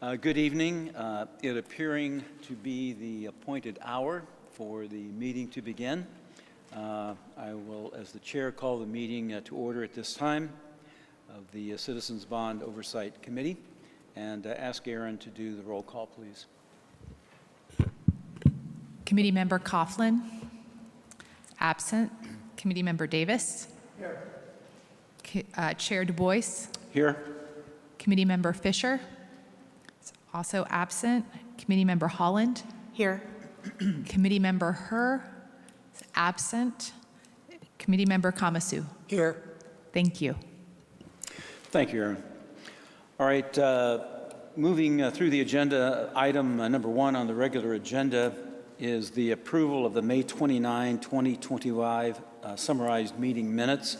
Good evening. It appearing to be the appointed hour for the meeting to begin. I will, as the chair, call the meeting to order at this time of the Citizens Bond Oversight Committee and ask Aaron to do the roll call, please. Committee Member Coughlin, absent. Committee Member Davis. Here. Chair Du Bois. Here. Committee Member Fisher, also absent. Committee Member Holland. Here. Committee Member Herr is absent. Committee Member Kamasu. Here. Thank you. Thank you, Aaron. All right, moving through the agenda, item number 1 on the regular agenda is the approval of the May 29, 2025 summarized meeting minutes.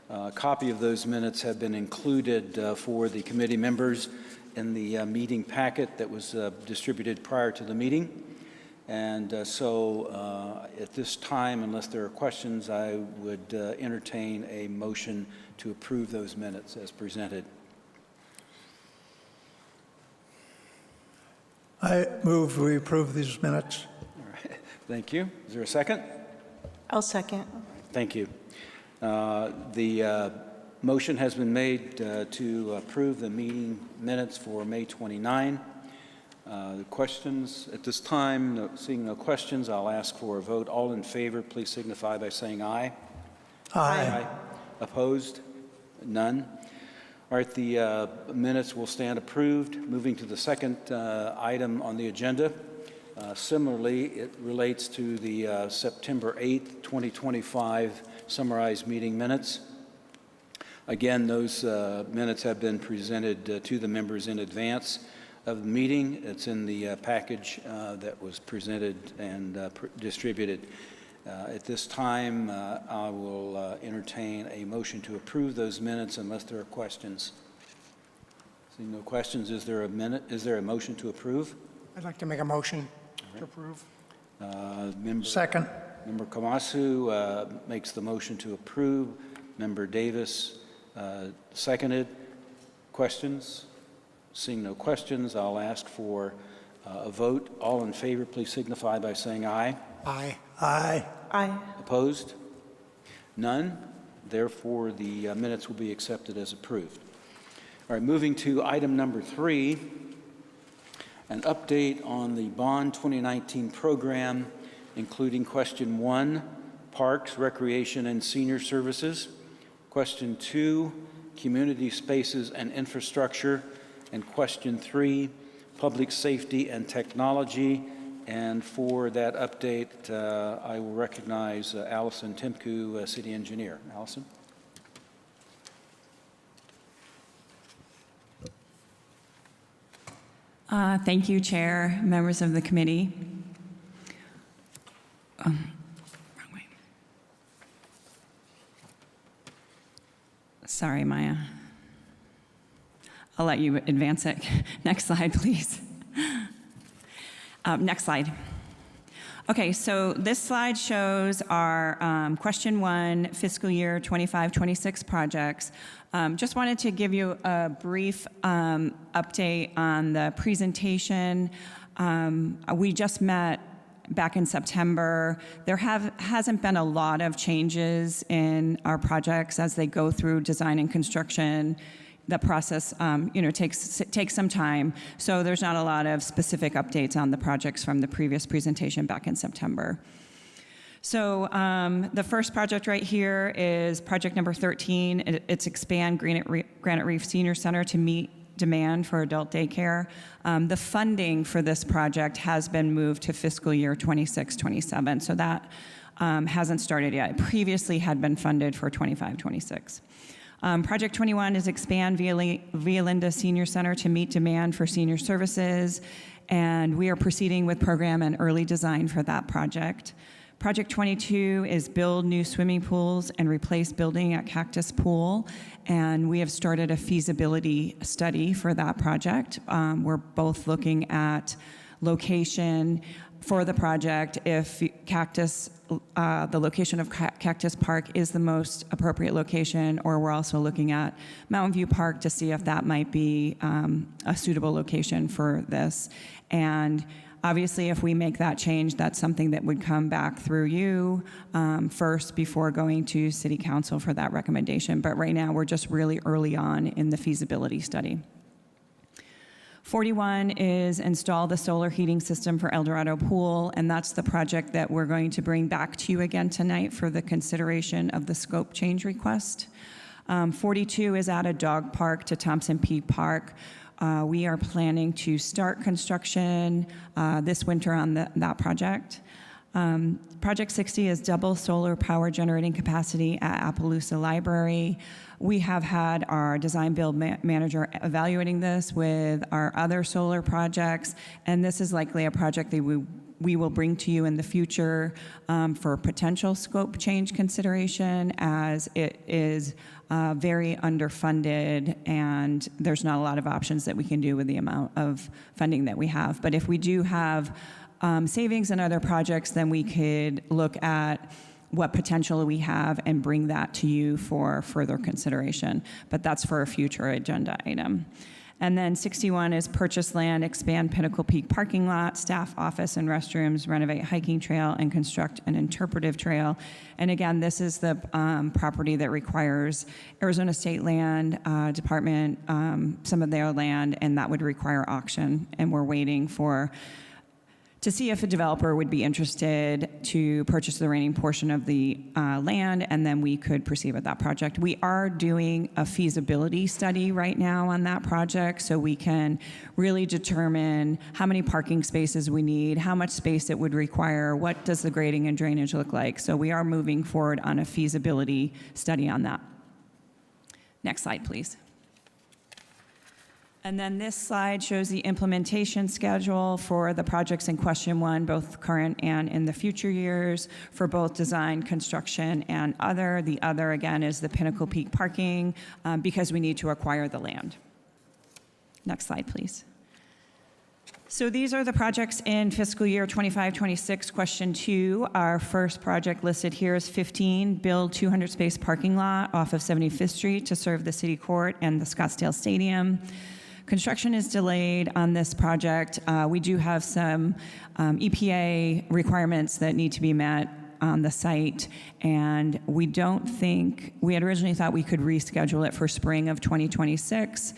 A copy of those minutes have been included for the committee members in the meeting packet that was distributed prior to the meeting. And so at this time, unless there are questions, I would entertain a motion to approve those minutes as presented. I move we approve these minutes. All right. Thank you. Is there a second? I'll second. Thank you. The motion has been made to approve the meeting minutes for May 29. The questions at this time, seeing no questions, I'll ask for a vote. All in favor, please signify by saying aye. Aye. Opposed? None. All right, the minutes will stand approved. Moving to the second item on the agenda. Similarly, it relates to the September 8th, 2025 summarized meeting minutes. Again, those minutes have been presented to the members in advance of the meeting. It's in the package that was presented and distributed. At this time, I will entertain a motion to approve those minutes unless there are questions. Seeing no questions, is there a motion to approve? I'd like to make a motion to approve. Second. Member Kamasu makes the motion to approve. Member Davis seconded. Questions? Seeing no questions, I'll ask for a vote. All in favor, please signify by saying aye. Aye. Aye. Aye. Opposed? None. Therefore, the minutes will be accepted as approved. All right, moving to item number 3, an update on the Bond 2019 program, including question 1, Parks, Recreation, and Senior Services, question 2, Community Spaces and Infrastructure, and question 3, Public Safety and Technology. And for that update, I will recognize Allison Timku, City Engineer. Allison? Thank you, Chair, members of the committee. Wrong way. Sorry, Maya. I'll let you advance it. Next slide, please. Next slide. Okay, so this slide shows our question 1, fiscal year 25-26 projects. Just wanted to give you a brief update on the presentation. We just met back in September. There hasn't been a lot of changes in our projects as they go through design and construction. The process, takes some time. So there's not a lot of specific updates on the projects from the previous presentation back in September. So the first project right here is project number 13. It's Expand Granite Reef Senior Center to meet demand for adult daycare. The funding for this project has been moved to fiscal year 26-27. So that hasn't started yet. It previously had been funded for 25-26. Project 21 is Expand Via Linda Senior Center to meet demand for senior services, and we are proceeding with program and early design for that project. Project 22 is Build New Swimming Pools and Replace Building at Cactus Pool, and we have started a feasibility study for that project. We're both looking at location for the project, if Cactus, the location of Cactus Park is the most appropriate location, or we're also looking at Mountain View Park to see if that might be a suitable location for this. And obviously, if we make that change, that's something that would come back through you first before going to City Council for that recommendation. But right now, we're just really early on in the feasibility study. 41 is install the solar heating system for El Dorado Pool, and that's the project that we're going to bring back to you again tonight for the consideration of the scope change request. 42 is add a dog park to Thompson Peak Park. We are planning to start construction this winter on that project. Project 60 is double solar power generating capacity at Appaloosa Library. We have had our design build manager evaluating this with our other solar projects, and this is likely a project that we will bring to you in the future for potential scope change consideration, as it is very underfunded and there's not a lot of options that we can do with the amount of funding that we have. But if we do have savings in other projects, then we could look at what potential we have and bring that to you for further consideration. But that's for a future agenda item. And then 61 is purchase land, expand Pinnacle Peak parking lot, staff office and restrooms, renovate hiking trail, and construct an interpretive trail. And again, this is the property that requires Arizona State Land Department, some of their land, and that would require auction. And we're waiting to see if a developer would be interested to purchase the remaining portion of the land, and then we could proceed with that project. We are doing a feasibility study right now on that project, so we can really determine how many parking spaces we need, how much space it would require, what does the grading and drainage look like. So we are moving forward on a feasibility study on that. Next slide, please. And then this slide shows the implementation schedule for the projects in question one, both current and in the future years, for both design, construction, and other. The other, again, is the Pinnacle Peak parking, because we need to acquire the land. Next slide, please. So these are the projects in fiscal year 25-26. Question 2, our first project listed here is 15, build 200-space parking lot off of 75th Street to serve the City Court and the Scottsdale Stadium. Construction is delayed on this project. We do have some EPA requirements that need to be met on the site, and we had originally thought we could reschedule it for spring of 2026.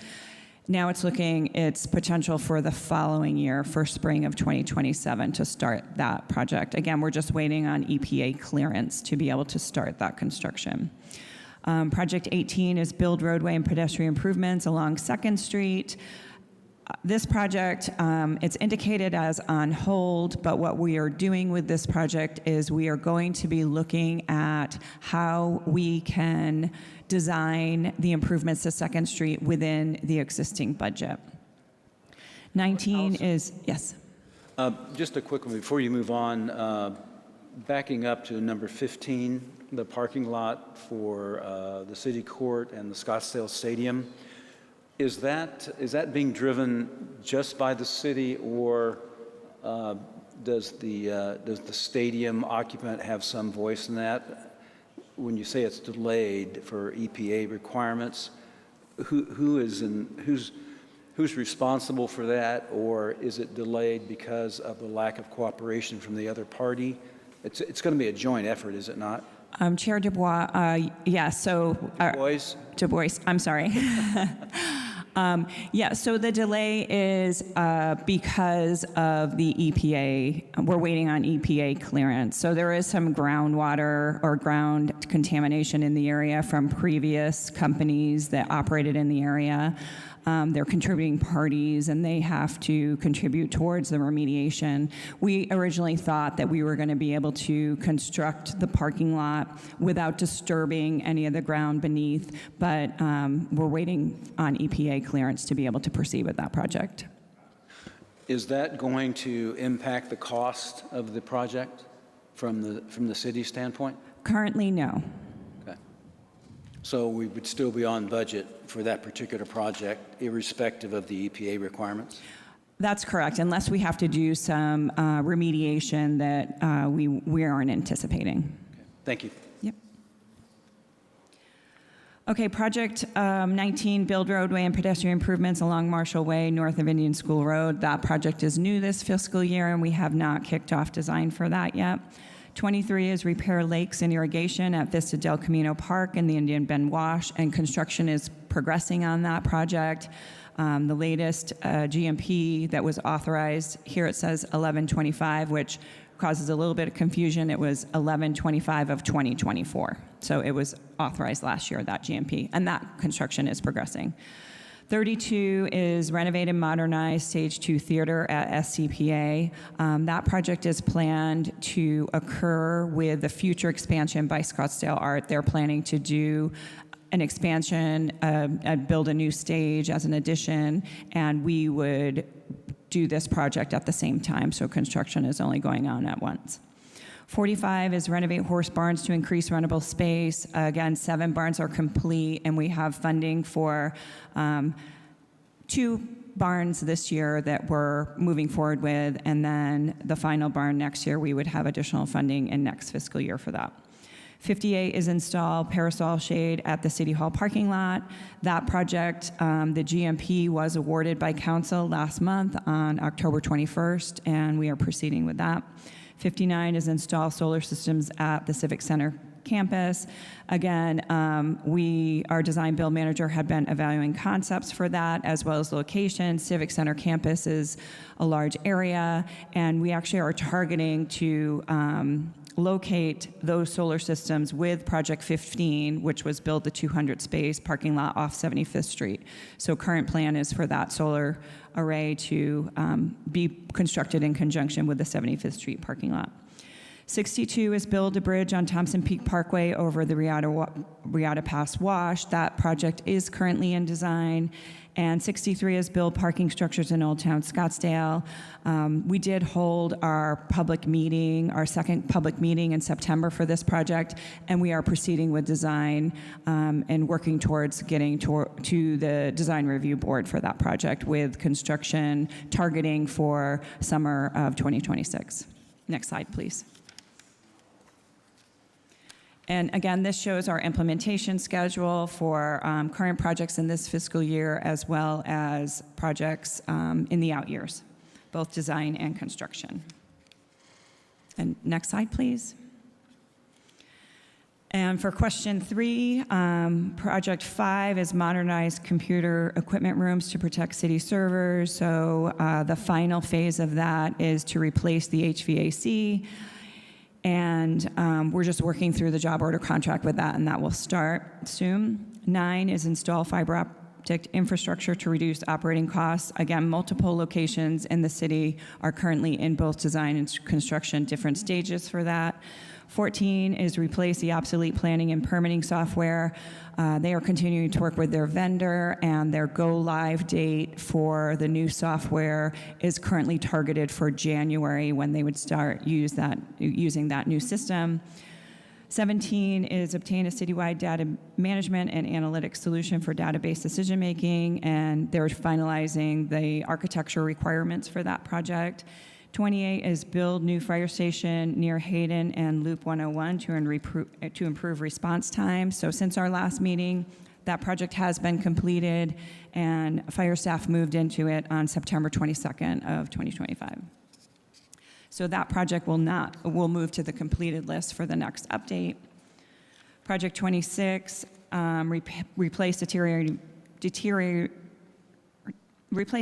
Now it's potential for the following year, for spring of 2027, to start that project. Again, we're just waiting on EPA clearance to be able to start that construction. Project 18 is build roadway and pedestrian improvements along 2nd Street. This project, it's indicated as on hold, but what we are doing with this project is we are going to be looking at how we can design the improvements to 2nd Street within the existing budget. 19 is, yes. Just a quick one before you move on. Backing up to number 15, the parking lot for the City Court and the Scottsdale Stadium. Is that being driven just by the city, or does the stadium occupant have some voice in that? When you say it's delayed for EPA requirements, who's responsible for that, or is it delayed because of the lack of cooperation from the other party? It's going to be a joint effort, is it not? Chair Dubois, yes. So Dubois, I'm sorry. Yeah, so the delay is because of the EPA. We're waiting on EPA clearance. So there is some groundwater or ground contamination in the area from previous companies that operated in the area. They're contributing parties, and they have to contribute towards the remediation. We originally thought that we were going to be able to construct the parking lot without disturbing any of the ground beneath, but we're waiting on EPA clearance to be able to proceed with that project. Is that going to impact the cost of the project from the city standpoint? Currently, no. Okay. So we would still be on budget for that particular project, irrespective of the EPA requirements? That's correct, unless we have to do some remediation that we aren't anticipating. Thank you. Yep. Okay, project 19, build roadway and pedestrian improvements along Marshall Way, north of Indian School Road. That project is new this fiscal year, and we have not kicked off design for that yet. 23 is repair lakes and irrigation at Vista del Camino Park in the Indian Bend Wash, and construction is progressing on that project. The latest GMP that was authorized, here it says 1125, which causes a little bit of confusion. It was 1125 of 2024. So it was authorized last year, that GMP, and that construction is progressing. 32 is renovate and modernize Stage 2 Theater at SCPA. That project is planned to occur with the future expansion by Scottsdale Art. They're planning to do an expansion, build a new stage as an addition, and we would do this project at the same time, so construction is only going on at once. 45 is renovate horse barns to increase rentable space. Again, 7 barns are complete, and we have funding for 2 barns this year that we're moving forward with, and then the final barn next year, we would have additional funding in next fiscal year for that. 58 is install parasol shade at the City Hall parking lot. That project, the GMP was awarded by council last month on October 21st, and we are proceeding with that. 59 is install solar systems at the Civic Center campus. Again, our design build manager had been evaluating concepts for that as well as location. Civic Center campus is a large area, and we actually are targeting to locate those solar systems with Project 15, which was build the 200 space parking lot off 75th Street. So current plan is for that solar array to be constructed in conjunction with the 75th Street parking lot. 62 is build a bridge on Thompson Peak Parkway over the Riata Pass Wash. That project is currently in design. And 63 is build parking structures in Old Town Scottsdale. We did hold our public meeting, our second public meeting in September for this project, and we are proceeding with design and working towards getting to the design review board for that project with construction targeting for summer of 2026. Next slide, please. And again, this shows our implementation schedule for current projects in this fiscal year as well as projects in the out years, both design and construction. And next slide, please. And for question 3, project 5 is modernize computer equipment rooms to protect city servers. So the final phase of that is to replace the HVAC. And we're just working through the job order contract with that, and that will start soon. 9 is install fiber optic infrastructure to reduce operating costs. Again, multiple locations in the city are currently in both design and construction, different stages for that. 14 is replace the obsolete planning and permitting software. They are continuing to work with their vendor, and their go-live date for the new software is currently targeted for January when they would start using that new system. 17 is obtain a citywide data management and analytics solution for database decision-making, and they're finalizing the architecture requirements for that project. 28 is build new fire station near Hayden and Loop 101 to improve response time. So since our last meeting, that project has been completed, and fire staff moved into it on September 22nd of 2025. So that project will move to the completed list for the next update. Project 26, replace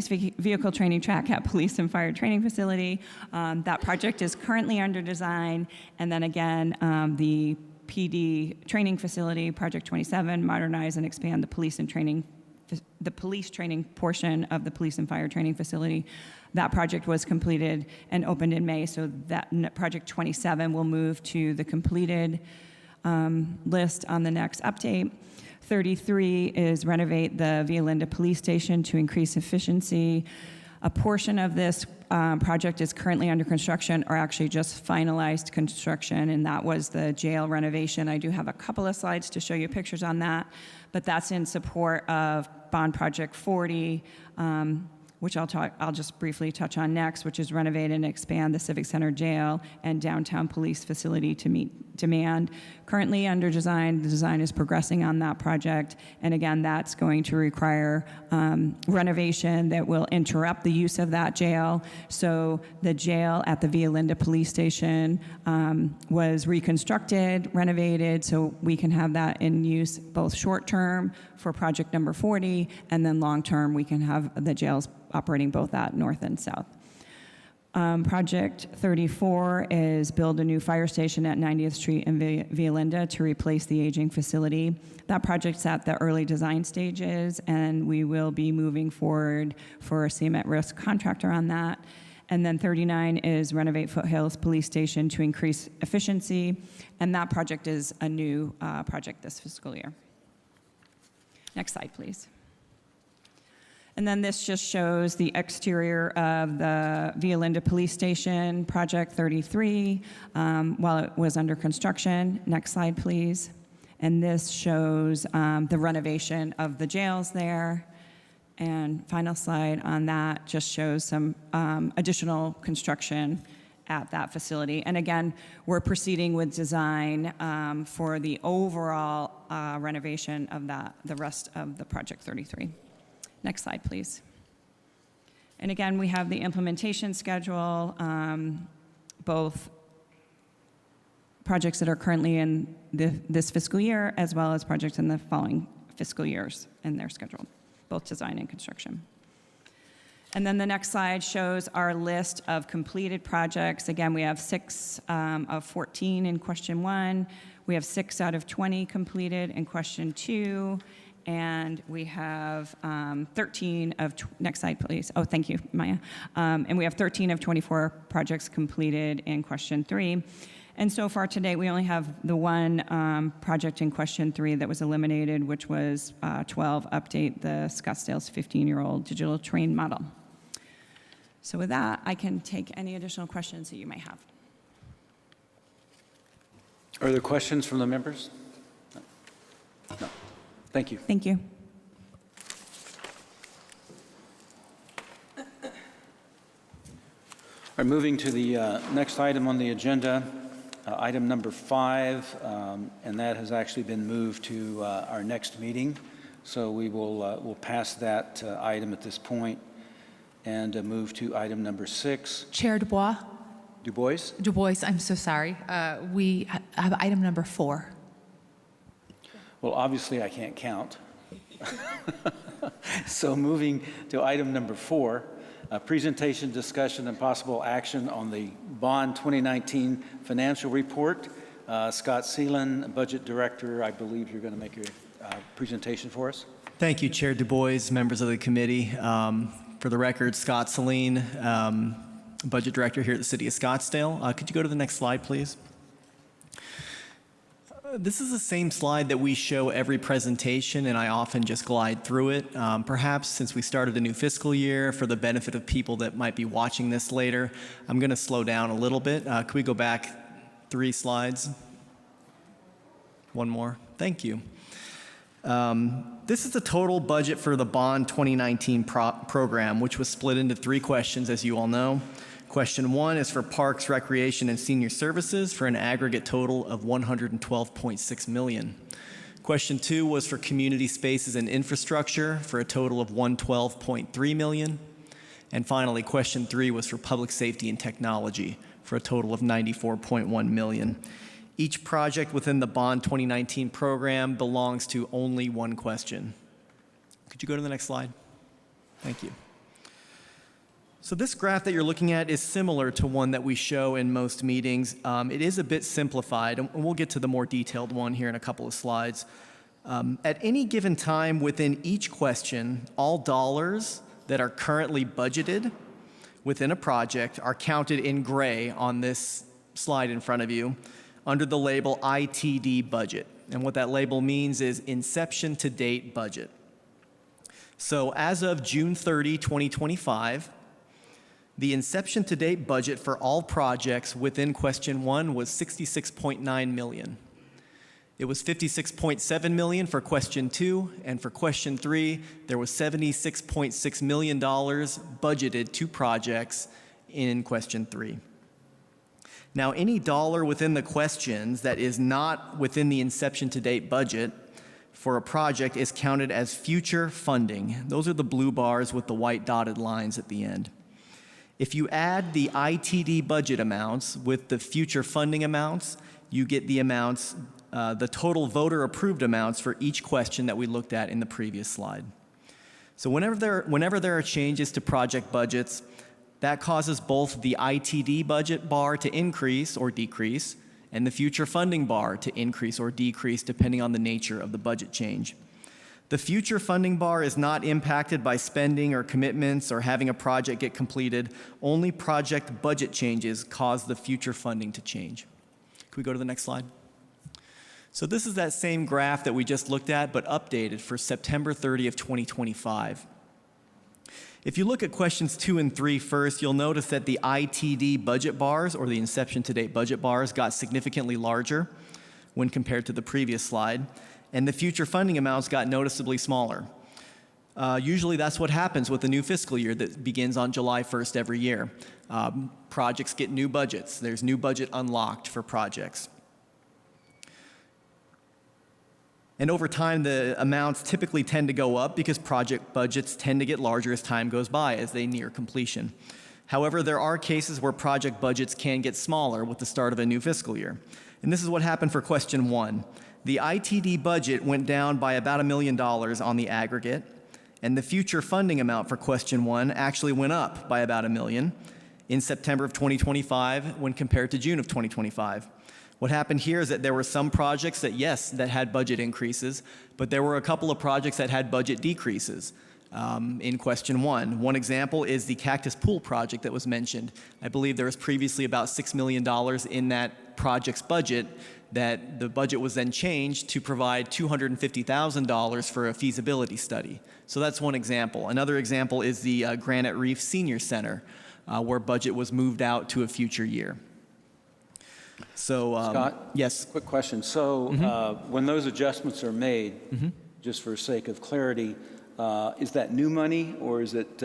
vehicle training track at police and fire training facility. That project is currently under design. And then again, the PD training facility, Project 27, modernize and expand the police training portion of the police and fire training facility. That project was completed and opened in May, so that Project 27 will move to the completed list on the next update. 33 is renovate the Via Linda Police Station to increase efficiency. A portion of this project is currently under construction, or actually just finalized construction, and that was the jail renovation. I do have a couple of slides to show you pictures on that, but that's in support of Bond Project 40, which I'll just briefly touch on next, which is renovate and expand the Civic Center Jail and downtown police facility to meet demand. Currently under design, the design is progressing on that project, and again, that's going to require renovation that will interrupt the use of that jail. So the jail at the Via Linda Police Station was reconstructed, renovated, so we can have that in use both short-term for project number 40, and then long-term we can have the jails operating both at north and south. Project 34 is build a new fire station at 90th Street and Via Linda to replace the aging facility. That project's at the early design stages, and we will be moving forward for a CMET risk contractor on that. And then 39 is renovate Foothills Police Station to increase efficiency, and that project is a new project this fiscal year. Next slide, please. And then this just shows the exterior of the Via Linda Police Station, Project 33, while it was under construction. Next slide, please. And this shows the renovation of the jails there. And final slide on that just shows some additional construction at that facility. And again, we're proceeding with design for the overall renovation of the rest of the Project 33. Next slide, please. And again, we have the implementation schedule, both projects that are currently in this fiscal year, as well as projects in the following fiscal years in their schedule, both design and construction. And then the next slide shows our list of completed projects. Again, we have 6 of 14 in question 1. We have 6 out of 20 completed in question 2. And we have 13 of, next slide, please. Oh, thank you, Maya. And we have 13 of 24 projects completed in question 3. And so far today, we only have the one project in question 3 that was eliminated, which was 12, update the Scottsdale's 15-year-old digital train model. So with that, I can take any additional questions that you might have. Are there questions from the members? No. Thank you. Thank you. All right, moving to the next item on the agenda, item number 5, and that has actually been moved to our next meeting. So we will we'll pass that item at this point and move to item number 6. Chair Dubois, I'm so sorry. We have item number 4. Well, obviously, I can't count. So moving to item number 4, presentation, discussion, and possible action on the Bond 2019 financial report. Scott Seelan, Budget Director, I believe you're going to make your presentation for us. Thank you, Chair Du Bois, members of the committee. For the record, Scott Seelan, Budget Director here at the City of Scottsdale. Could you go to the next slide, please? This is the same slide that we show every presentation, and I often just glide through it. Perhaps since we started a new fiscal year, for the benefit of people that might be watching this later, I'm going to slow down a little bit. Could we go back 3 slides? One more. Thank you. This is the total budget for the Bond 2019 program, which was split into 3 questions, as you all know. Question 1 is for Parks, Recreation, and Senior Services for an aggregate total of $112.6 million. Question 2 was for Community Spaces and Infrastructure for a total of $112.3 million. And finally, question 3 was for Public Safety and Technology for a total of $94.1 million. Each project within the Bond 2019 program belongs to only one question. Could you go to the next slide? Thank you. So this graph that you're looking at is similar to one that we show in most meetings. It is a bit simplified, and we'll get to the more detailed one here in a couple of slides. At any given time within each question, all dollars that are currently budgeted within a project are counted in gray on this slide in front of you under the label ITD budget. And what that label means is inception to date budget. So as of June 30, 2025, the inception to date budget for all projects within question 1 was $66.9 million. It was $56.7 million for question 2, and for question 3, there was $76.6 million budgeted to projects in question 3. Now, any dollar within the questions that is not within the inception to date budget for a project is counted as future funding. Those are the blue bars with the white dotted lines at the end. If you add the ITD budget amounts with the future funding amounts, you get the amounts, the total voter approved amounts for each question that we looked at in the previous slide. So whenever there are changes to project budgets, that causes both the ITD budget bar to increase or decrease and the future funding bar to increase or decrease depending on the nature of the budget change. The future funding bar is not impacted by spending or commitments or having a project get completed. Only project budget changes cause the future funding to change. Can we go to the next slide? So this is that same graph that we just looked at, but updated for September 30 of 2025. If you look at questions 2 and 3 first, you'll notice that the ITD budget bars, or the inception to date budget bars, got significantly larger when compared to the previous slide, and the future funding amounts got noticeably smaller. Usually that's what happens with the new fiscal year that begins on July 1st every year. Projects get new budgets. There's new budget unlocked for projects. And over time, the amounts typically tend to go up because project budgets tend to get larger as time goes by, as they near completion. However, there are cases where project budgets can get smaller with the start of a new fiscal year. And this is what happened for question 1. The ITD budget went down by about $1 million on the aggregate, and the future funding amount for question 1 actually went up by about $1 million in September of 2025 when compared to June of 2025. What happened here is that there were some projects that, yes, that had budget increases, but there were a couple of projects that had budget decreases in question 1. One example is the Cactus Pool project that was mentioned. I believe there was previously about $6 million in that project's budget that the budget was then changed to provide $250,000 for a feasibility study. So that's one example. Another example is the Granite Reef Senior Center, where budget was moved out to a future year. So, Scott? Yes. Quick question. So when those adjustments are made, just for sake of clarity, is that new money or is it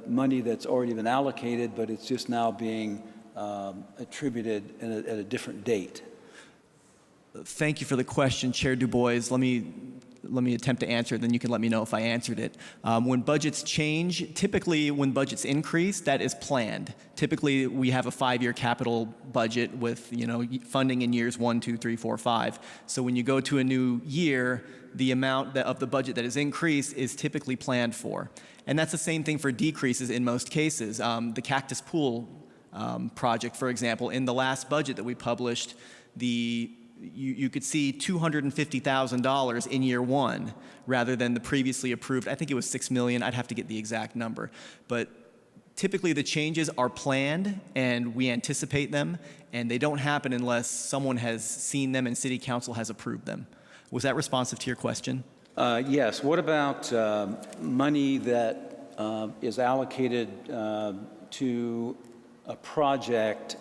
money that's already been allocated but it's just now being attributed at a different date? Thank you for the question, Chair Du Bois. Let me attempt to answer it, then you can let me know if I answered it. When budgets change, typically when budgets increase, that is planned. Typically, we have a 5-year capital budget with funding in years 1, 2, 3, 4, 5. So when you go to a new year, the amount of the budget that is increased is typically planned for. And that's the same thing for decreases in most cases. The Cactus Pool project, for example, in the last budget that we published, you could see $250,000 in year 1 rather than the previously approved, I think it was $6 million. I'd have to get the exact number. But typically the changes are planned and we anticipate them, and they don't happen unless someone has seen them and City Council has approved them. Was that responsive to your question? Yes. What about money that is allocated to a project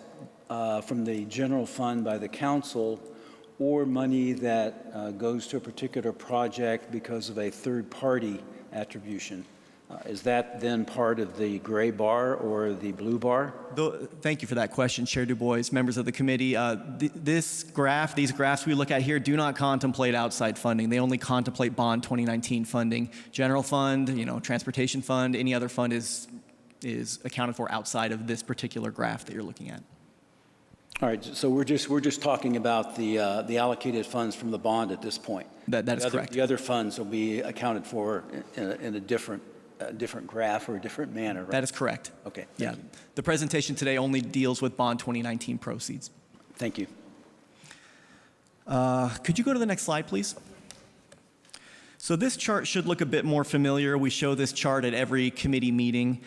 from the general fund by the council, or money that goes to a particular project because of a third-party attribution? Is that then part of the gray bar or the blue bar? Thank you for that question, Chair Du Bois, members of the committee. These graphs we look at here do not contemplate outside funding. They only contemplate bond 2019 funding. General fund, transportation fund, any other fund is accounted for outside of this particular graph that you're looking at. All right, so we're just talking about the allocated funds from the bond at this point. That is correct. The other funds will be accounted for in a different graph or a different manner, right? That is correct. Okay. Yeah. Thank you. The presentation today only deals with bond 2019 proceeds. Thank you. Could you go to the next slide, please? So this chart should look a bit more familiar. We show this chart at every committee meeting.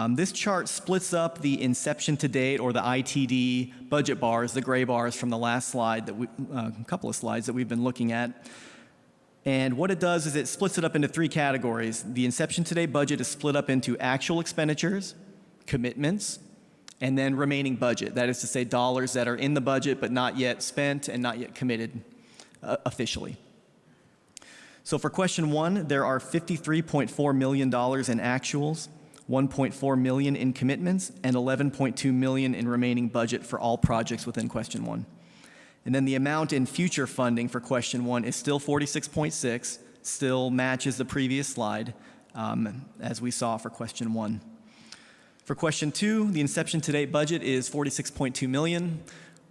This chart splits up the inception to date, or the ITD budget bars, the gray bars from the last slide, a couple of slides that we've been looking at. And what it does is it splits it up into 3 categories. The inception to date budget is split up into actual expenditures, commitments, and then remaining budget. That is to say dollars that are in the budget but not yet spent and not yet committed. officially. So for question 1, there are $53.4 million in actuals, $1.4 million in commitments, and $11.2 million in remaining budget for all projects within question 1. And then the amount in future funding for question 1 is still 46.6, still matches the previous slide, as we saw for question 1. For question 2, the inception to date budget is $46.2 million.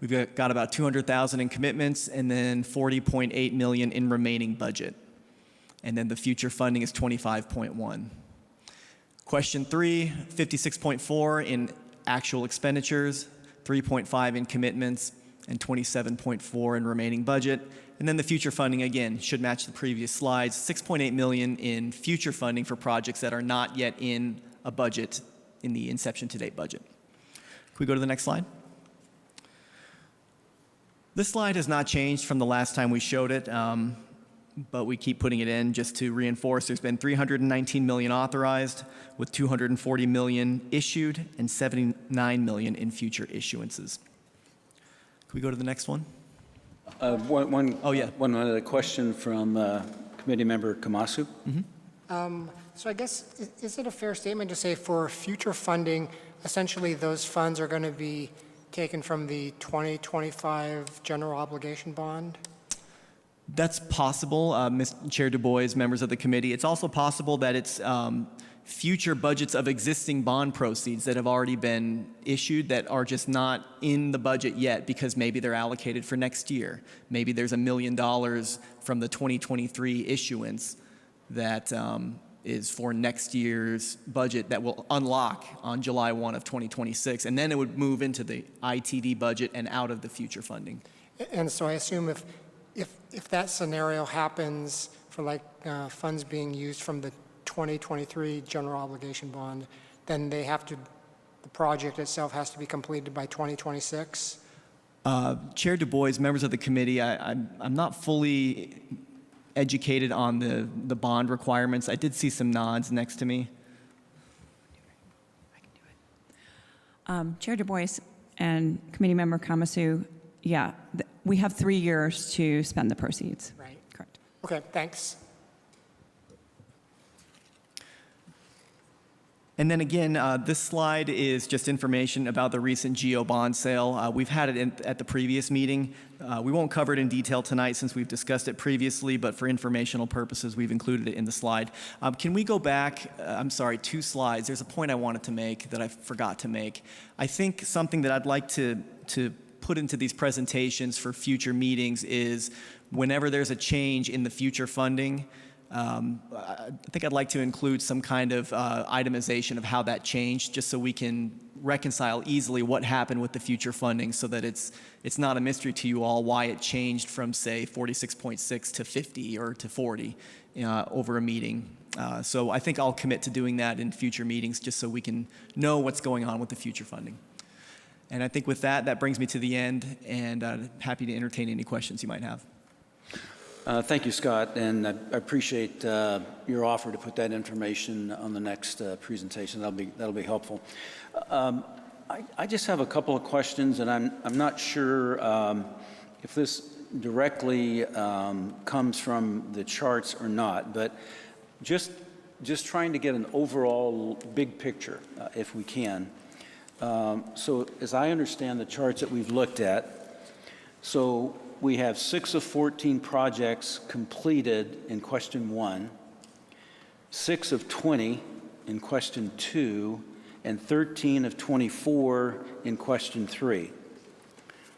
We've got about $200,000 in commitments and then $40.8 million in remaining budget. And then the future funding is $25.1. Question 3, $56.4 in actual expenditures, $3.5 in commitments, and $27.4 in remaining budget. And then the future funding, again, should match the previous slides, $6.8 million in future funding for projects that are not yet in a budget in the inception to date budget. Can we go to the next slide? This slide has not changed from the last time we showed it, but we keep putting it in just to reinforce. There's been $319 million authorized, with $240 million issued and $79 million in future issuances. Can we go to the next one? One other question from Committee Member Kamasu. So I guess, is it a fair statement to say for future funding, essentially those funds are going to be taken from the 2025 general obligation bond? That's possible, Chair Du Bois, members of the committee. It's also possible that it's future budgets of existing bond proceeds that have already been issued that are just not in the budget yet because maybe they're allocated for next year. Maybe there's $1 million from the 2023 issuance that is for next year's budget that will unlock on July 1 of 2026, and then it would move into the ITD budget and out of the future funding. And so I assume if that scenario happens for like funds being used from the 2023 general obligation bond, then the project itself has to be completed by 2026? Chair Du Bois, members of the committee, I'm not fully educated on the bond requirements. I did see some nods next to me. Chair Du Bois and Committee Member Kamasu, yeah, we have 3 years to spend the proceeds. Right. Correct. Okay, thanks. And then again, this slide is just information about the recent GEO bond sale. We've had it at the previous meeting. We won't cover it in detail tonight since we've discussed it previously, but for informational purposes, we've included it in the slide. Can we go back, 2 slides? There's a point I wanted to make that I forgot to make. I think something that I'd like to put into these presentations for future meetings is whenever there's a change in the future funding, I think I'd like to include some kind of itemization of how that changed, just so we can reconcile easily what happened with the future funding, so that it's not a mystery to you all why it changed from, say, 46.6 to 50 or to 40 over a meeting. So I think I'll commit to doing that in future meetings, just so we can know what's going on with the future funding. And I think with that brings me to the end, and happy to entertain any questions you might have. Thank you, Scott, and I appreciate your offer to put that information on the next presentation. That'll be helpful. I just have a couple of questions, and I'm not sure if this directly comes from the charts or not, but just trying to get an overall big picture, if we can. So as I understand the charts that we've looked at, so we have 6 of 14 projects completed in question 1, 6 of 20 in question 2, and 13 of 24 in question 3.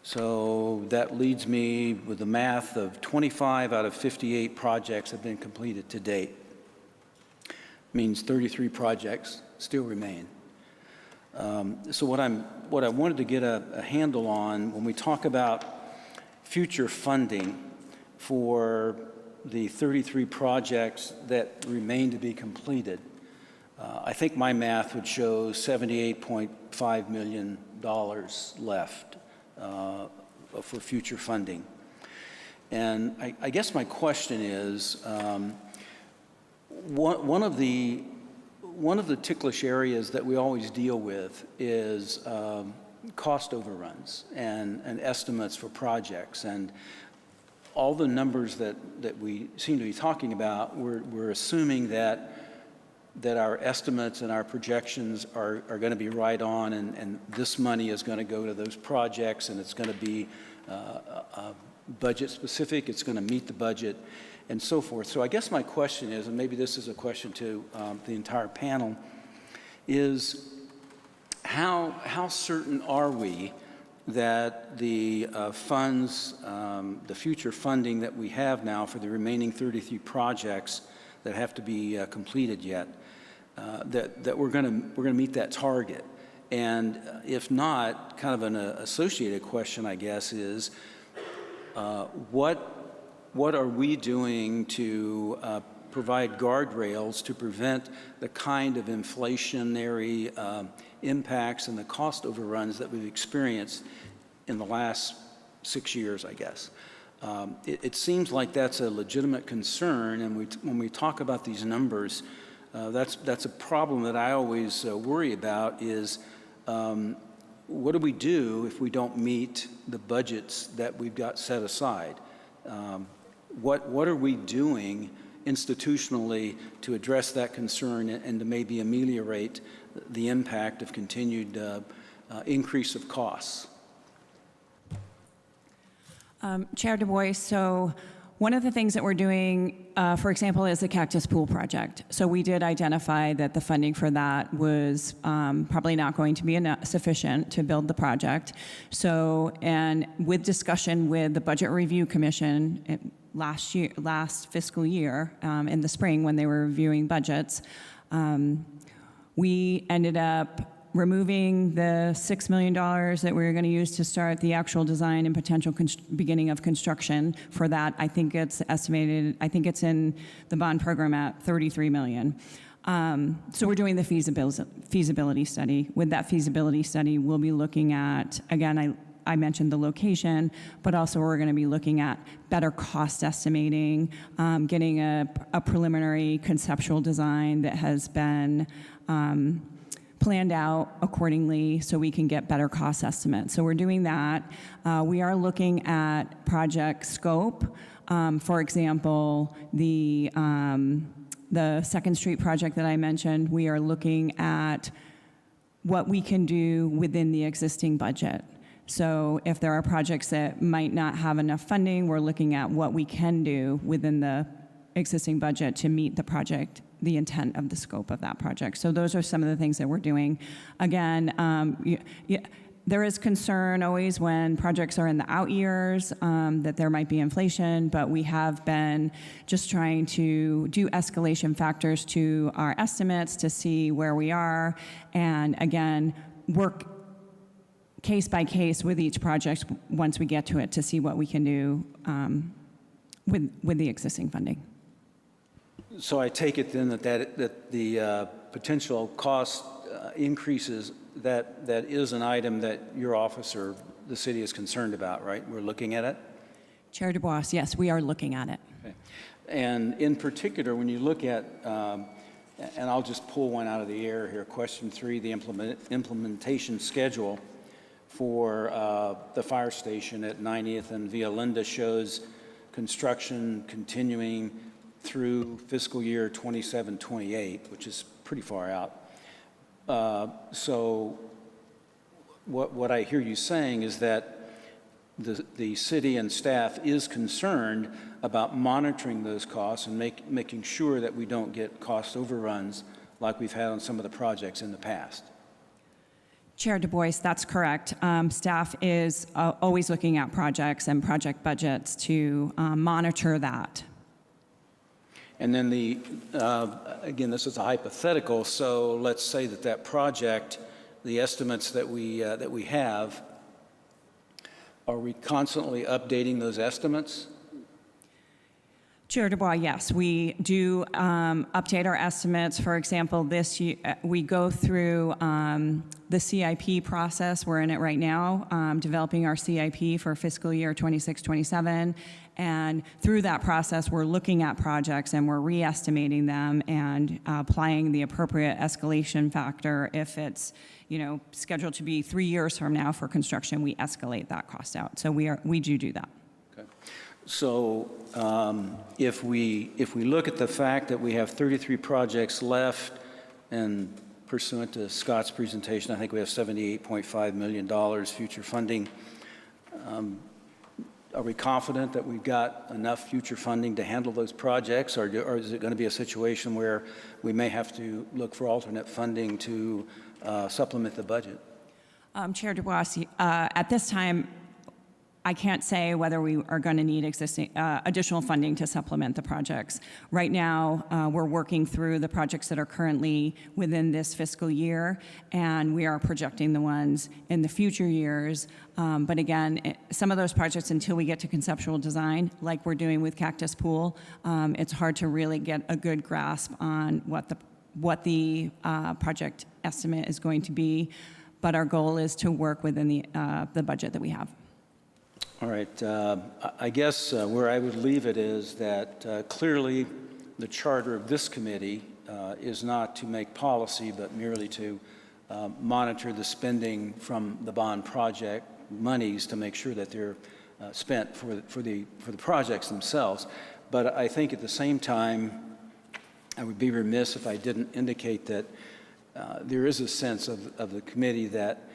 So that leads me with the math of 25 out of 58 projects have been completed to date. Means 33 projects still remain. So what I wanted to get a handle on when we talk about future funding for the 33 projects that remain to be completed, I think my math would show $78.5 million left for future funding. And I guess my question is, one of the ticklish areas that we always deal with is cost overruns and estimates for projects. And all the numbers that we seem to be talking about, we're assuming that our estimates and our projections are going to be right on, and this money is going to go to those projects, and it's going to be budget specific, it's going to meet the budget, and so forth. So I guess my question is, and maybe this is a question to the entire panel, is how certain are we that the funds, the future funding that we have now for the remaining 33 projects that have to be completed yet, that we're going to meet that target? And if not, kind of an associated question, I guess, is what are we doing to provide guardrails to prevent the kind of inflationary impacts and the cost overruns that we've experienced in the last 6 years, I guess. It seems like that's a legitimate concern, and when we talk about these numbers, that's a problem that I always worry about is what do we do if we don't meet the budgets that we've got set aside? What are we doing institutionally to address that concern and to maybe ameliorate the impact of continued increase of costs? Chair Du Bois, so one of the things that we're doing, for example, is the Cactus Pool project. So we did identify that the funding for that was probably not going to be sufficient to build the project. So, and with discussion with the Budget Review Commission last fiscal year, in the spring when they were reviewing budgets, we ended up removing the $6 million that we were going to use to start the actual design and potential beginning of construction for that. I think it's estimated, I think it's in the bond program at $33 million. So we're doing the feasibility study. With that feasibility study, we'll be looking at, again, I mentioned the location, but also we're going to be looking at better cost estimating, getting a preliminary conceptual design that has been planned out accordingly so we can get better cost estimates. So we're doing that. We are looking at project scope. For example, the 2nd Street project that I mentioned, we are looking at what we can do within the existing budget. So if there are projects that might not have enough funding, we're looking at what we can do within the existing budget to meet the project, the intent of the scope of that project. So those are some of the things that we're doing. Again, there is concern always when projects are in the out years that there might be inflation, but we have been just trying to do escalation factors to our estimates to see where we are, and again, work case by case with each project once we get to it to see what we can do with the existing funding. So I take it then that the potential cost increases, that is an item that your office or the city is concerned about, right? We're looking at it? Chair Du Bois, yes, we are looking at it. Okay. And in particular, when you look at, and I'll just pull one out of the air here, question 3, the implementation schedule for the fire station at 90th and Via Linda shows construction continuing through fiscal year 27-28, which is pretty far out. So what I hear you saying is that the city and staff is concerned about monitoring those costs and making sure that we don't get cost overruns like we've had on some of the projects in the past. Chair Du Bois, that's correct. Staff is always looking at projects and project budgets to monitor that. And then again, this is a hypothetical, so let's say that project, the estimates that we have, are we constantly updating those estimates? Chair Du Bois, yes, we do update our estimates. For example, this year, we go through the CIP process. We're in it right now, developing our CIP for fiscal year 26-27. And through that process, we're looking at projects and we're re-estimating them and applying the appropriate escalation factor. If it's scheduled to be 3 years from now for construction, we escalate that cost out. So we do that. Okay. So if we look at the fact that we have 33 projects left, and pursuant to Scott's presentation, I think we have $78.5 million future funding. Are we confident that we've got enough future funding to handle those projects, or is it going to be a situation where we may have to look for alternate funding to supplement the budget? Chair DuBois, at this time, I can't say whether we are going to need additional funding to supplement the projects. Right now, we're working through the projects that are currently within this fiscal year, and we are projecting the ones in the future years. But again, some of those projects, until we get to conceptual design, like we're doing with Cactus Pool, it's hard to really get a good grasp on what the project estimate is going to be. But our goal is to work within the budget that we have. All right. I guess where I would leave it is that clearly the charter of this committee is not to make policy, but merely to monitor the spending from the bond project monies to make sure that they're spent for the projects themselves. But I think at the same time, I would be remiss if I didn't indicate that there is a sense of the committee that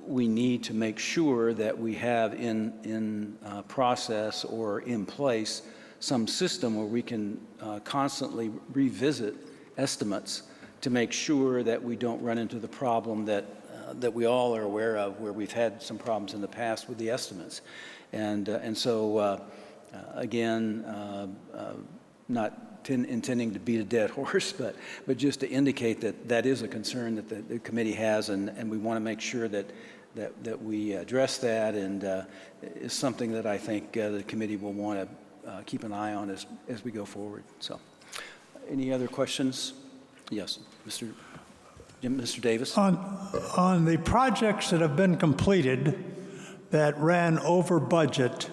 we need to make sure that we have in process or in place some system where we can constantly revisit estimates to make sure that we don't run into the problem that we all are aware of, where we've had some problems in the past with the estimates. And so, again, not intending to beat a dead horse, but just to indicate that that is a concern that the committee has, and we want to make sure that we address that, and is something that I think the committee will want to keep an eye on as we go forward. So, any other questions? Yes, Mr. Davis. On the projects that have been completed that ran over budget,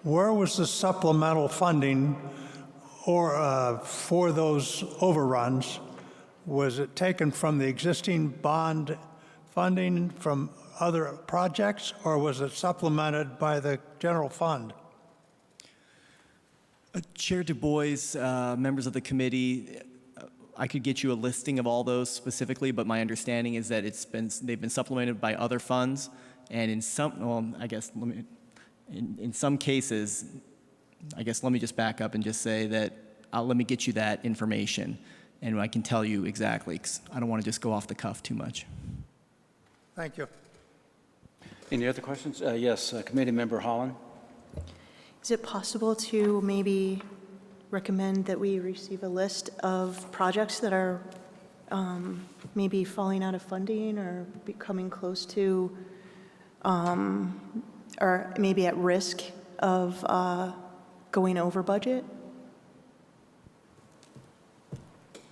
where was the supplemental funding or for those overruns? Was it taken from the existing bond funding from other projects, or was it supplemented by the general fund? Chair Du Bois, members of the committee, I could get you a listing of all those specifically, but my understanding is that they've been supplemented by other funds, and in some, in some cases, I guess let me just back up and just say that let me get you that information, and I can tell you exactly, 'cause I don't want to just go off the cuff too much. Thank you. Any other questions? Yes, Committee Member Holland. Is it possible to maybe recommend that we receive a list of projects that are maybe falling out of funding or becoming close to, or maybe at risk of going over budget?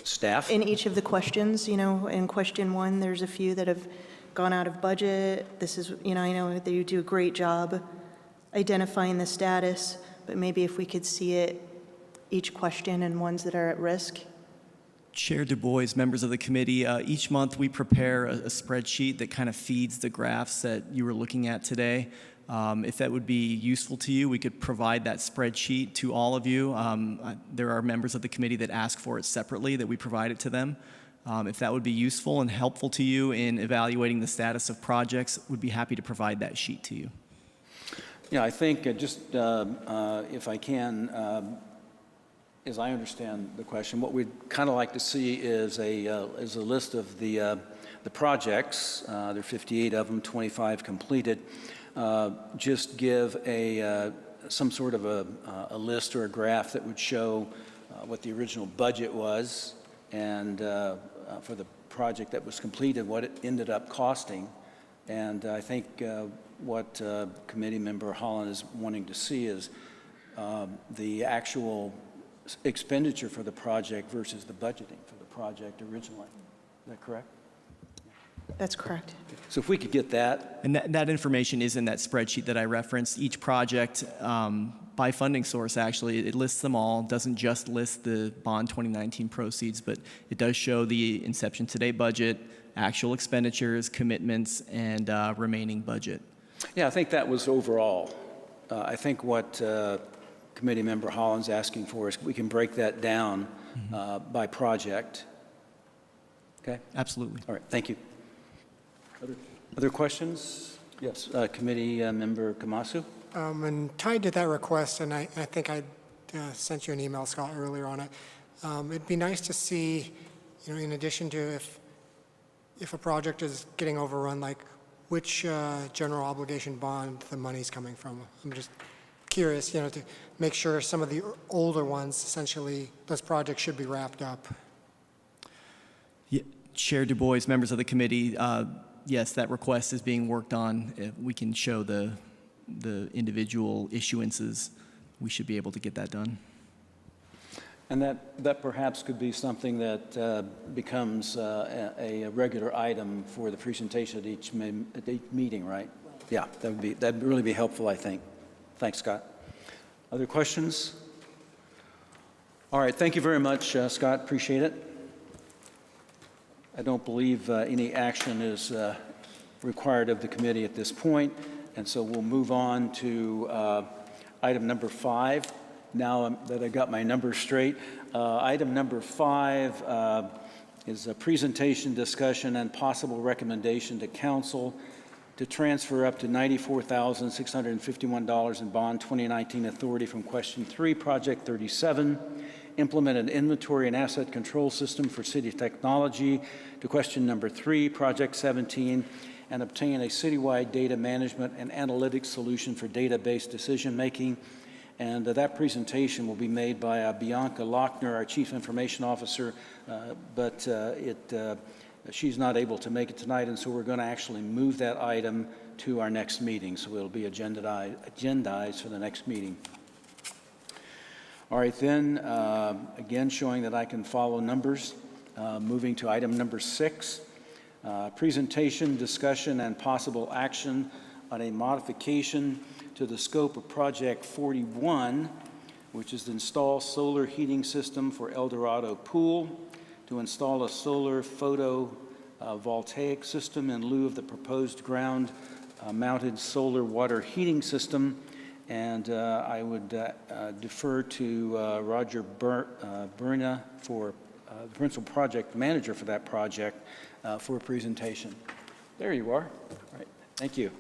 Staff? In each of the questions, in question one, there's a few that have gone out of budget. This is, I know that you do a great job identifying the status, but maybe if we could see it, each question and ones that are at risk. Chair Du Bois, members of the committee, each month we prepare a spreadsheet that kind of feeds the graphs that you were looking at today. If that would be useful to you, we could provide that spreadsheet to all of you. There are members of the committee that ask for it separately, that we provide it to them. If that would be useful and helpful to you in evaluating the status of projects, we'd be happy to provide that sheet to you. Yeah, I think just if I can, as I understand the question, what we'd kind of like to see is a list of the projects. There are 58 of them, 25 completed. Just give some sort of a list or a graph that would show what the original budget was, and for the project that was completed, what it ended up costing. And I think what Committee Member Holland is wanting to see is the actual expenditure for the project versus the budgeting for the project originally. Is that correct? That's correct. So if we could get that. And that information is in that spreadsheet that I referenced. Each project, by funding source, actually, it lists them all. It doesn't just list the bond 2019 proceeds, but it does show the inception to date budget, actual expenditures, commitments, and remaining budget. Yeah, I think that was overall. I think what Committee Member Holland's asking for is we can break that down by project. Okay? Absolutely. All right, thank you. Other questions? Yes, Committee Member Kamasu? And tied to that request, and I think I sent you an email, Scott, earlier on it. It'd be nice to see, in addition to if a project is getting overrun, like which general obligation bond the money's coming from. I'm just curious, to make sure some of the older ones, essentially, those projects should be wrapped up. Yeah, Chair Du Bois, members of the committee, yes, that request is being worked on. If we can show the individual issuances, we should be able to get that done. And that perhaps could be something that becomes a regular item for the presentation at each meeting, right? Yeah, that'd really be helpful, I think. Thanks, Scott. Other questions? All right, thank you very much, Scott. Appreciate it. I don't believe any action is required of the committee at this point, and so we'll move on to item number 5. Now that I got my numbers straight, item number 5 is a presentation, discussion, and possible recommendation to council to transfer up to $94,651 in bond 2019 authority from question 3, project 37, implement an inventory and asset control system for city technology, to question number 3, project 17, and obtain a citywide data management and analytics solution for database decision-making. And that presentation will be made by Bianca Lochner, our Chief Information Officer, but she's not able to make it tonight, and so we're going to actually move that item to our next meeting, so it'll be agendized for the next meeting. All right, then, again, showing that I can follow numbers, moving to item number 6, presentation, discussion, and possible action on a modification to the scope of Project 41, which is to install solar heating system for El Dorado Pool, to install a solar photovoltaic system in lieu of the proposed ground-mounted solar water heating system. And I would defer to Roger Berna, for the principal project manager for that project, for a presentation. There you are. All right, thank you.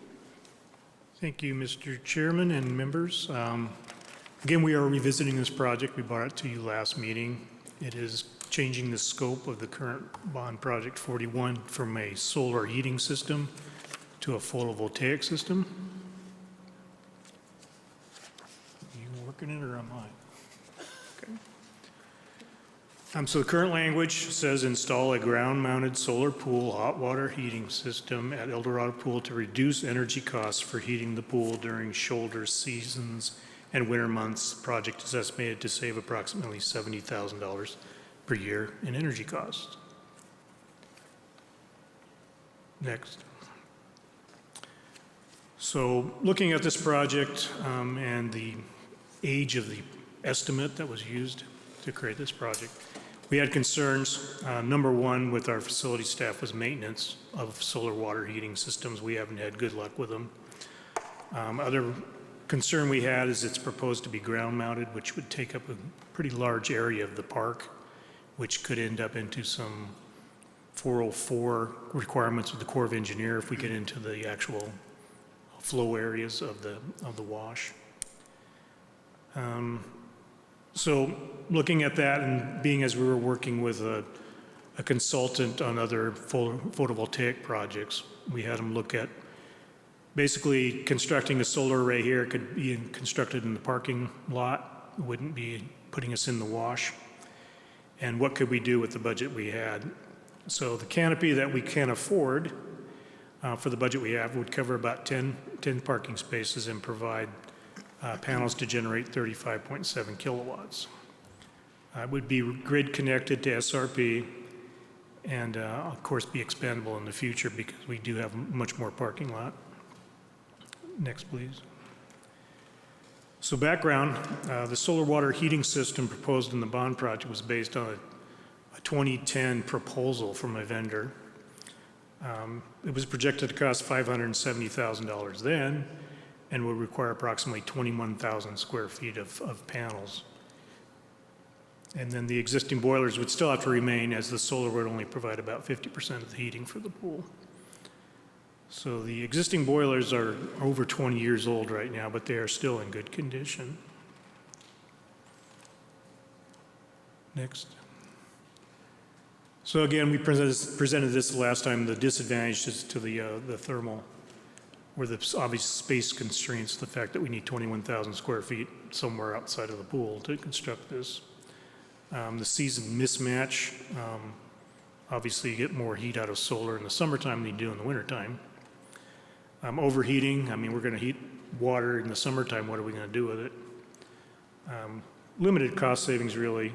Thank you, Mr. Chairman and members. Again, we are revisiting this project. We brought it to you last meeting. It is changing the scope of the current bond project 41 from a solar heating system to a photovoltaic system. Are you working it or am I? Okay. So the current language says install a ground-mounted solar pool hot water heating system at El Dorado Pool to reduce energy costs for heating the pool during shoulder seasons and winter months. The project is estimated to save approximately $70,000 per year in energy costs. Next. So looking at this project and the age of the estimate that was used to create this project, we had concerns. Number one with our facility staff was maintenance of solar water heating systems. We haven't had good luck with them. Other concern we had is it's proposed to be ground mounted, which would take up a pretty large area of the park, which could end up into some 404 requirements of the Corps of Engineer if we get into the actual flow areas of the wash. So looking at that and being as we were working with a consultant on other photovoltaic projects, we had them look at basically constructing a solar array here. It could be constructed in the parking lot, it wouldn't be putting us in the wash. And what could we do with the budget we had? So the canopy that we can afford for the budget we have would cover about 10 parking spaces and provide panels to generate 35.7 kilowatts. It would be grid connected to SRP and of course be expandable in the future because we do have much more parking lot. Next, please. So background, the solar water heating system proposed in the bond project was based on a 2010 proposal from a vendor. It was projected to cost $570,000 then, and would require approximately 21,000 square feet of panels. And then the existing boilers would still have to remain, as the solar would only provide about 50% of the heating for the pool. So the existing boilers are over 20 years old right now, but they are still in good condition. Next. So again, we presented this last time, the disadvantages to the thermal, where the obvious space constraints, the fact that we need 21,000 square feet somewhere outside of the pool to construct this. The season mismatch, obviously you get more heat out of solar in the summertime than you do in the wintertime. Overheating, I mean, we're going to heat water in the summertime, what are we going to do with it? Limited cost savings, really,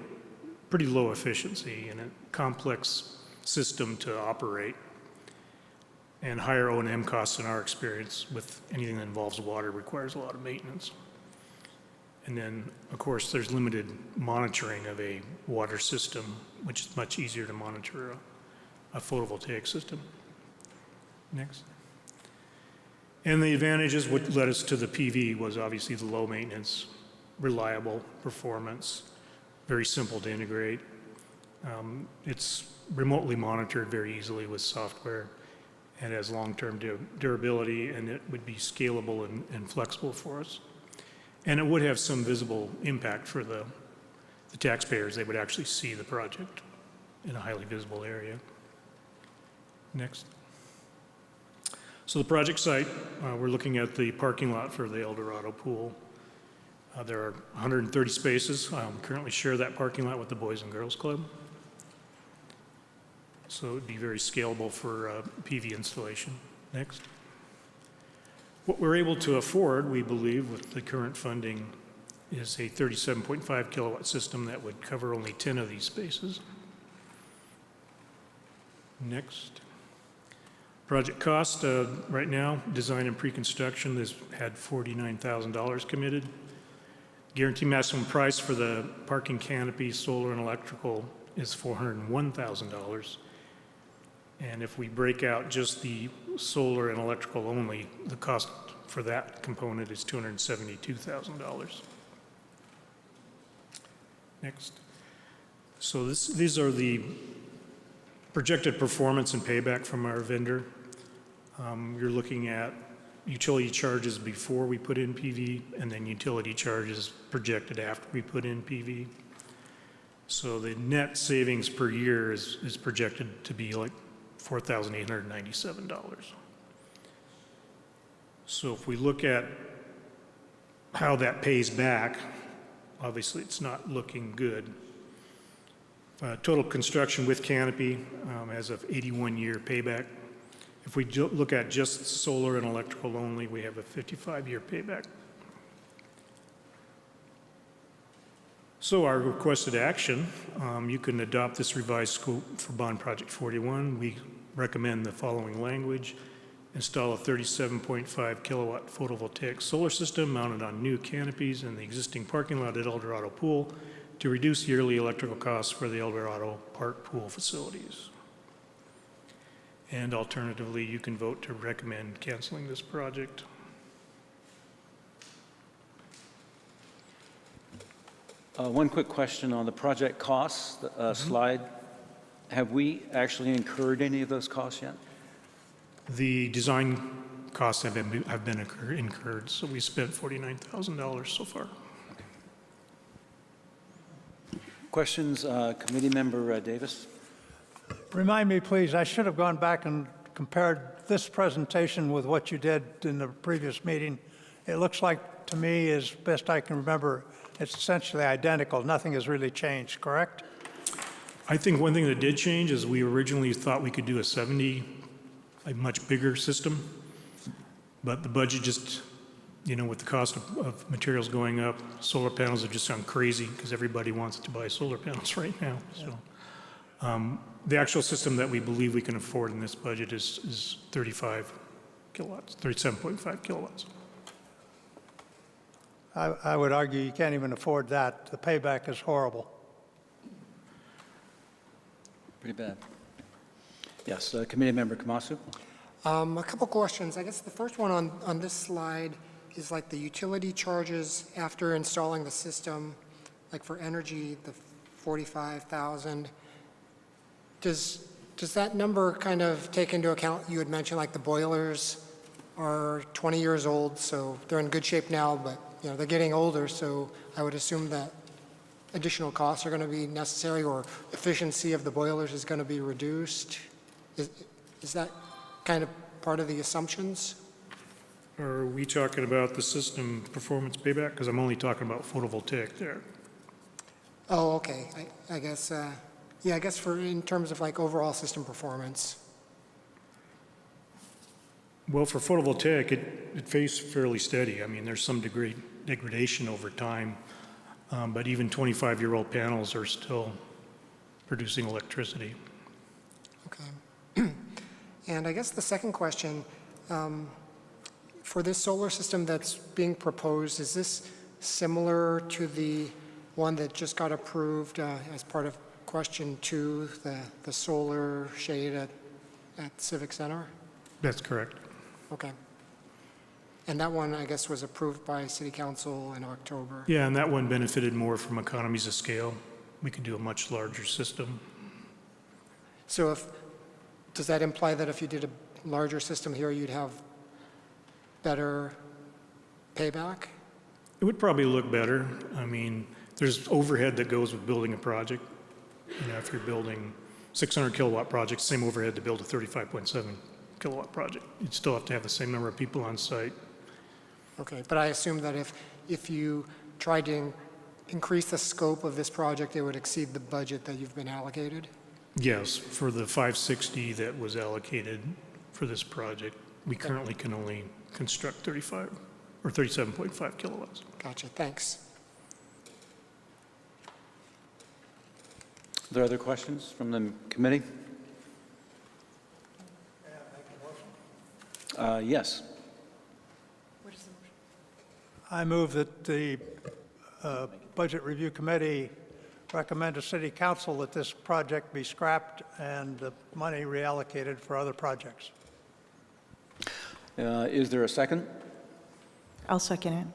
pretty low efficiency and a complex system to operate, and higher O&M costs in our experience with anything that involves water requires a lot of maintenance. And then, of course, there's limited monitoring of a water system, which is much easier to monitor a photovoltaic system. Next. And the advantages, what led us to the PV was obviously the low maintenance, reliable performance, very simple to integrate. It's remotely monitored very easily with software, and has long-term durability, and it would be scalable and flexible for us. And it would have some visible impact for the taxpayers. They would actually see the project in a highly visible area. Next. So the project site, we're looking at the parking lot for the El Dorado pool. There are 130 spaces. We currently share that parking lot with the Boys and Girls Club. So it would be very scalable for PV installation. Next. What we're able to afford, we believe, with the current funding, is a 37.5 kilowatt system that would cover only 10 of these spaces. Next. Project cost, right now, design and pre-construction has had $49,000 committed. Guaranteed maximum price for the parking canopy, solar, and electrical is $401,000. And if we break out just the solar and electrical only, the cost for that component is $272,000. Next. So these are the projected performance and payback from our vendor. You're looking at utility charges before we put in PV, and then utility charges projected after we put in PV. So the net savings per year is projected to be like $4,897. So if we look at how that pays back, obviously it's not looking good. Total construction with canopy has an 81-year payback. If we look at just solar and electrical only, we have a 55-year payback. So our requested action, you can adopt this revised scope for Bond Project 41. We recommend the following language: install a 37.5 kilowatt photovoltaic solar system mounted on new canopies in the existing parking lot at El Dorado Pool to reduce yearly electrical costs for the El Dorado Park pool facilities. And alternatively, you can vote to recommend canceling this project. One quick question on the project costs slide. Have we actually incurred any of those costs yet? The design costs have been incurred, so we spent $49,000 so far. Questions, Committee Member Davis? Remind me, please, I should have gone back and compared this presentation with what you did in the previous meeting. It looks like, to me, as best I can remember, it's essentially identical. Nothing has really changed, correct? I think one thing that did change is we originally thought we could do a much bigger system, but the budget just, with the cost of materials going up, solar panels have just gone crazy because everybody wants to buy solar panels right now. So the actual system that we believe we can afford in this budget is 35 kilowatts, 37.5 kilowatts. I would argue you can't even afford that. The payback is horrible. Pretty bad. Yes, Committee Member Kamasu? A couple questions. I guess the first one on this slide, is like the utility charges after installing the system, like for energy, the 45,000, does that number kind of take into account, you had mentioned like the boilers are 20 years old, so they're in good shape now, but they're getting older, so I would assume that additional costs are going to be necessary, or efficiency of the boilers is going to be reduced. Is that kind of part of the assumptions? Are we talking about the system performance payback? Because I'm only talking about photovoltaic there. Oh, okay. I guess, I guess in terms of like overall system performance. Well, for photovoltaic, it stays fairly steady. I mean, there's some degradation over time, but even 25-year-old panels are still producing electricity. Okay. And I guess the second question, for this solar system that's being proposed, is this similar to the one that just got approved as part of question 2, the solar shade at Civic Center? That's correct. Okay. And that one, I guess, was approved by City Council in October. Yeah, and that one benefited more from economies of scale. We could do a much larger system. So does that imply that if you did a larger system here, you'd have better payback? It would probably look better. I mean, there's overhead that goes with building a project. If you're building 600 kilowatt projects, same overhead to build a 35.7 kilowatt project. You'd still have to have the same number of people on site. Okay, but I assume that if you tried to increase the scope of this project, it would exceed the budget that you've been allocated? Yes, for the 560 that was allocated for this project, we currently can only construct 35 or 37.5 kilowatts. Gotcha, thanks. Are there other questions from the committee? Yes. I move that the Budget Review Committee recommend to City Council that this project be scrapped and the money reallocated for other projects. Is there a second? I'll second it.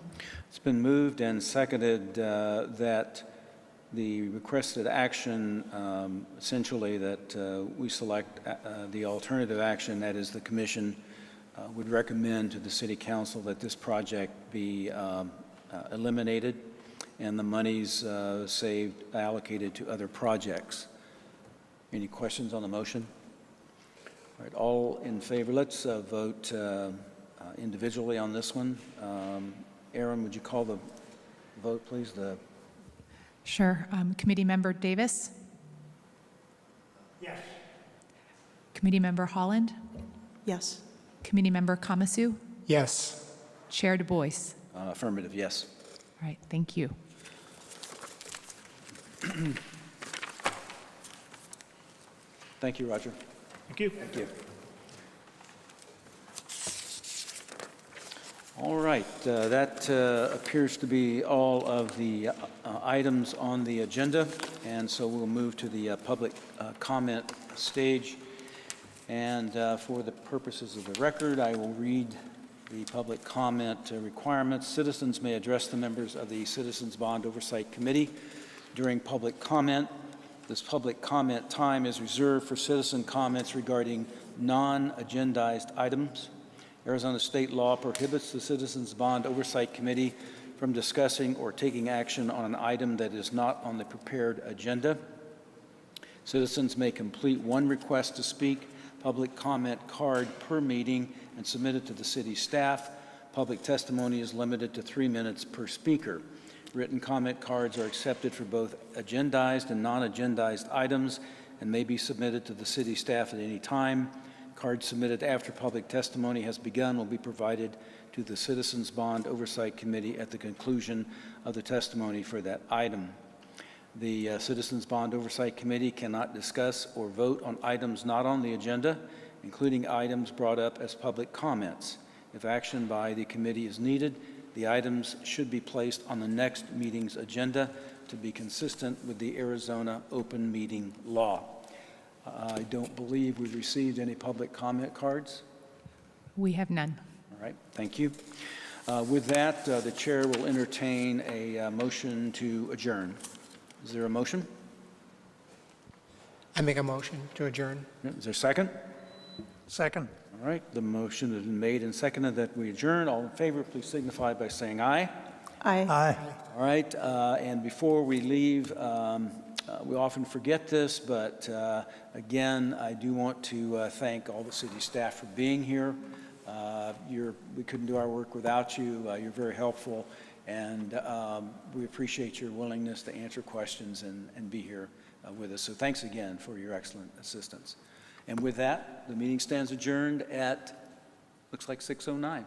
It's been moved and seconded that the requested action, essentially that we select the alternative action, that is the commission would recommend to the City Council that this project be eliminated and the monies saved allocated to other projects. Any questions on the motion? All right, all in favor, let's vote individually on this one. Aaron, would you call the vote, please? Sure. Committee Member Davis? Yes. Committee Member Holland? Yes. Committee Member Kamasu? Yes. Chair Du Bois? Affirmative, yes. All right, thank you. Thank you, Roger. Thank you. Thank you. All right, that appears to be all of the items on the agenda, and so we'll move to the public comment stage. And for the purposes of the record, I will read the public comment requirements. Citizens may address the members of the Citizens Bond Oversight Committee during public comment. This public comment time is reserved for citizen comments regarding non-agendized items. Arizona state law prohibits the Citizens Bond Oversight Committee from discussing or taking action on an item that is not on the prepared agenda. Citizens may complete one request to speak public comment card per meeting and submit it to the city staff. Public testimony is limited to 3 minutes per speaker. Written comment cards are accepted for both agendized and non-agendized items and may be submitted to the city staff at any time. Cards submitted after public testimony has begun will be provided to the Citizens Bond Oversight Committee at the conclusion of the testimony for that item. The Citizens Bond Oversight Committee cannot discuss or vote on items not on the agenda, including items brought up as public comments. If action by the committee is needed, the items should be placed on the next meeting's agenda to be consistent with the Arizona open meeting law. I don't believe we've received any public comment cards. We have none. All right, thank you. With that, the chair will entertain a motion to adjourn. Is there a motion? I make a motion to adjourn. Is there a second? Second. All right, the motion has been made and seconded that we adjourn. All in favor, please signify by saying aye. Aye. Aye. All right, and before we leave, we often forget this, but again, I do want to thank all the city staff for being here. We couldn't do our work without you. You're very helpful, and we appreciate your willingness to answer questions and be here with us. So thanks again for your excellent assistance. And with that, the meeting stands adjourned at, looks like 6:09.